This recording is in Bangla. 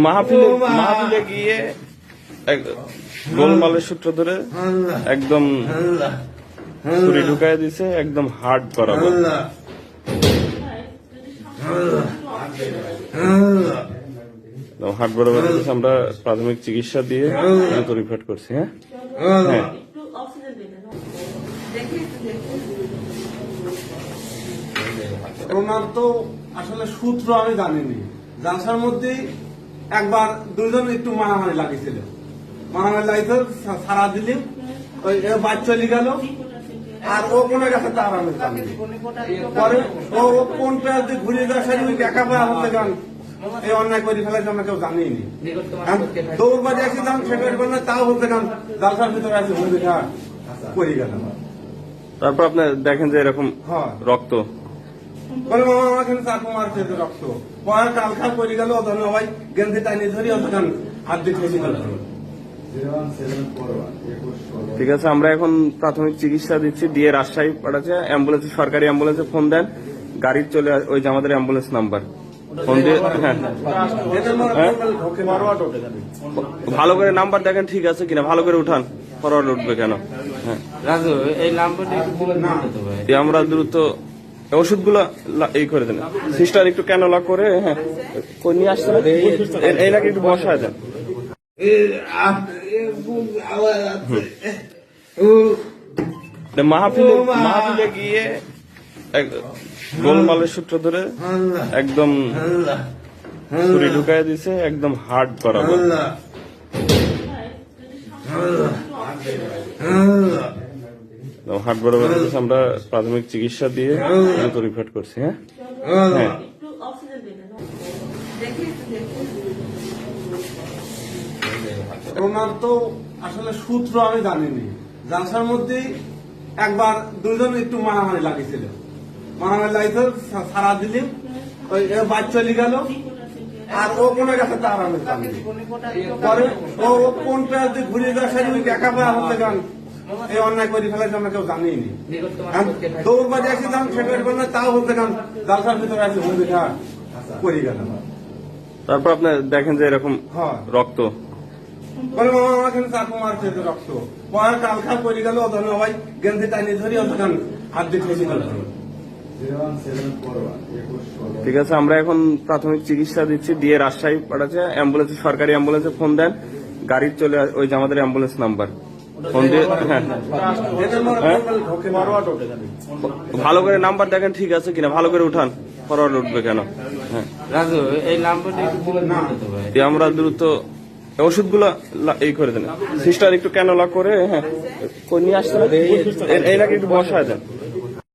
মাহফিলে গিয়ে গোলমালের সূত্র ধরে একদম ছুরি ঢুকাই দিছে, একদম হার্ট বরাবর। হার্ট বরাবর আমরা প্রাথমিক চিকিৎসা দিয়ে রিপোর্ট করছি। হ্যাঁ, ওনার তো আসলে সূত্র আমি জানিনি। জালসার মধ্যেই একবার দুইজন একটু মারামারি লাগিয়েছিল, মারামারি লাগিয়েছিল, সারা দিলি ওই বাদ চলে গেল। আর ও কোন গেছে তার আমি জানিনি। পরে ও কোন পেয়ার দিয়ে ঘুরে যাওয়ার সাথে একা পায় আমাদের গান এই অন্যায় করে ফেলাইছে, আমরা কেউ জানিনি। দৌড় বাজে আসছিলাম, সেটার জন্য তাও বলতে গান জালসার ভিতরে আছে ভূমিকা করে গেলাম। তারপর আপনি দেখেন যে এরকম রক্ত বলে মামা আমার এখানে চাকু মারছে রক্ত, পরে কালখা করে গেল। ধন্য ভাই গেন্দি টাইনি ধরি ওখান হাত দিয়ে ঠেসে গেল। ঠিক আছে, আমরা এখন প্রাথমিক চিকিৎসা দিচ্ছি, দিয়ে রাজশাহী পাঠাচ্ছে অ্যাম্বুলেন্সে, সরকারি অ্যাম্বুলেন্সে ফোন দেন, গাড়ি চলে ওই যে আমাদের অ্যাম্বুলেন্স নাম্বার ফোন দিয়ে। হ্যাঁ, ভালো করে নাম্বার দেখেন ঠিক আছে কিনা, ভালো করে উঠান, ফরওয়ার্ড উঠবে কেন। হ্যাঁ, রাজু এই নাম্বারটা আমরা দ্রুত ওষুধগুলো এই করে দেন। সিস্টার একটু ক্যানোলা করে হ্যাঁ নিয়ে আসতে হবে, এই নাকি একটু বসায় দেন। মাহফিলে গিয়ে গোলমালের সূত্র ধরে একদম ছুরি ঢুকাই দিছে, একদম হার্ট বরাবর। হার্ট বরাবর আমরা প্রাথমিক চিকিৎসা দিয়ে রিপোর্ট করছি। হ্যাঁ, হ্যাঁ, ওনার তো আসলে সূত্র আমি জানিনি। জালসার মধ্যেই একবার দুইজন একটু মারামারি লাগিয়েছিল, মারামারি লাগিয়েছিল, সারা দিলি ওই বাদ চলে গেল। আর ও কোন গেছে তার আমি জানিনি। পরে ও কোন পেয়ার দিয়ে ঘুরে যাওয়ার সাথে একা পায় আমাদের গান এই অন্যায় করে ফেলাইছে, আমরা কেউ জানিনি। দৌড় বাজে আসছিলাম, সেটার জন্য তাও বলতে গান জালসার ভিতরে আছে ভূমিকা করে গেলাম। তারপর আপনি দেখেন যে এরকম রক্ত বলে মামা আমার এখানে চাকু মারছে রক্ত, পরে কালখা করে গেল। ধন্য ভাই গেন্দি টাইনি ধরি ওখান হাত দিয়ে ঠেসে গেল। ঠিক আছে, আমরা এখন প্রাথমিক চিকিৎসা দিচ্ছি, দিয়ে রাজশাহী পাঠাচ্ছে অ্যাম্বুলেন্সে, সরকারি অ্যাম্বুলেন্সে ফোন দেন, গাড়ি চলে ওই যে আমাদের অ্যাম্বুলেন্স নাম্বার ফোন দিয়ে। হ্যাঁ, ভালো করে নাম্বার দেখেন ঠিক আছে কিনা, ভালো করে উঠান, ফরওয়ার্ড উঠবে কেন। হ্যাঁ, রাজু এই নাম্বারটা আমরা দ্রুত ওষুধগুলো এই করে দেন। সিস্টার একটু ক্যানোলা করে হ্যাঁ নিয়ে আসতে হবে, এই নাকি একটু বসায় দেন।